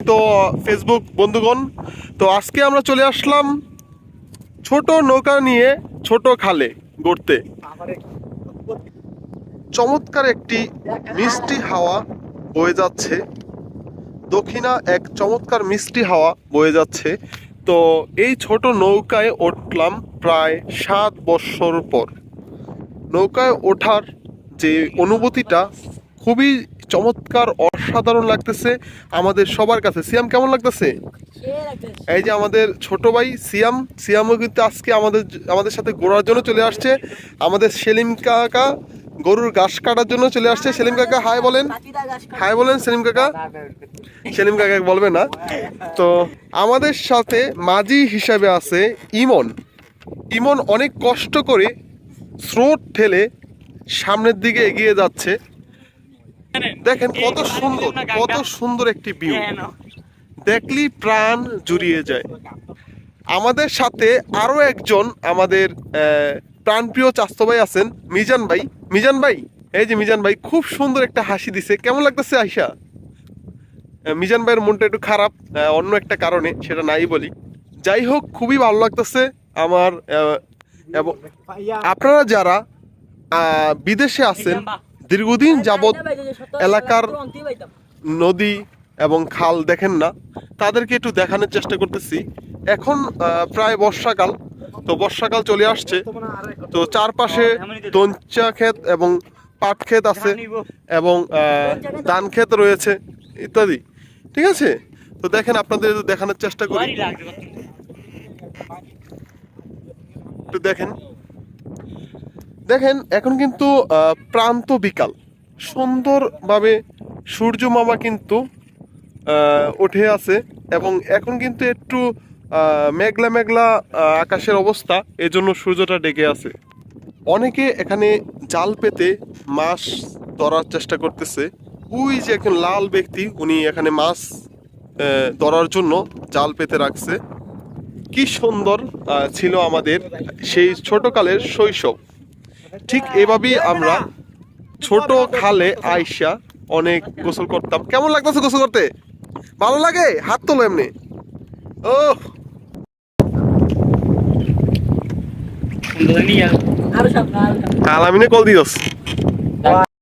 তো ফেসবুক বন্ধুগণ, তো আজকে আমরা চলে আসলাম ছোট নৌকা নিয়ে ছোট খালে ঘুরতে। চমৎকার একটি মিষ্টি হাওয়া বয়ে যাচ্ছে, দক্ষিণা এক চমৎকার মিষ্টি হাওয়া বয়ে যাচ্ছে। তো এই ছোট নৌকায় উঠলাম প্রায় 7 বছর পর। নৌকায় ওঠার যে অনুভূতিটা খুবই চমৎকার, অসাধারণ লাগতেছে আমাদের সবার কাছে। সিয়াম, কেমন লাগতেছে? এই যে আমাদের ছোট ভাই সিয়ামও কিন্তু আজকে আমাদের সাথে ঘোরার জন্য চলে আসছে। আমাদের সেলিম কাকা গরুর ঘাস কাটার জন্য চলে আসছে। সেলিম কাকা হাই বলেন, হাই বলেন সেলিম কাকা। সেলিম কাকা বলবে না। তো আমাদের সাথে মাঝি হিসাবে আছে ইমন অনেক কষ্ট করে স্রোত ঠেলে সামনের দিকে এগিয়ে যাচ্ছে। দেখেন কত সুন্দর একটি ভিউ, দেখলি প্রাণ জুড়িয়ে যায়। আমাদের সাথে আরো একজন আমাদের প্রাণপ্রিয় চাস্তো ভাই আছেন, মিজান ভাই। এই যে মিজান ভাই খুব সুন্দর একটা হাসি দিছে। কেমন লাগতেছে আয়শা? মিজান ভাইয়ের মনটা একটু খারাপ, অন্য একটা কারণে, সেটা নাই বলি। যাই হোক, খুবই ভালো লাগতেছে আমার। এবং আপনারা যারা বিদেশে আছেন, দীর্ঘদিন যাবৎ এলাকার নদী এবং খাল দেখেন না, তাদেরকে একটু দেখানোর চেষ্টা করতেছি। এখন প্রায় বর্ষাকাল, তো বর্ষাকাল চলে আসছে। তো চারপাশে দঞ্চা ক্ষেত এবং পাট ক্ষেত আছে এবং ধান ক্ষেত রয়েছে ইত্যাদি। ঠিক আছে, তো দেখেন, আপনাদের দেখানোর চেষ্টা করি। একটু দেখেন এখন কিন্তু প্রান্ত বিকাল, সুন্দরভাবে সূর্য মামা কিন্তু উঠে আছে এবং এখন কিন্তু একটু মেঘলা মেঘলা আকাশের অবস্থা, এজন্য সূর্যটা ডেকে আছে। অনেকে এখানে জাল পেতে মাছ ধরার চেষ্টা করতেছে। ওই যে একজন লাল ব্যক্তি, উনি এখানে মাছ ধরার জন্য জাল পেতে রাখছে। কি সুন্দর ছিল আমাদের সেই ছোটকালের শৈশব। ঠিক এভাবেই আমরা ছোট খালে আইসা অনেক গোসল করতাম। কেমন লাগতেছে গোসল করতে? ভালো লাগে? হাত তোলো এমনি। ও আলামিনে কল দিস।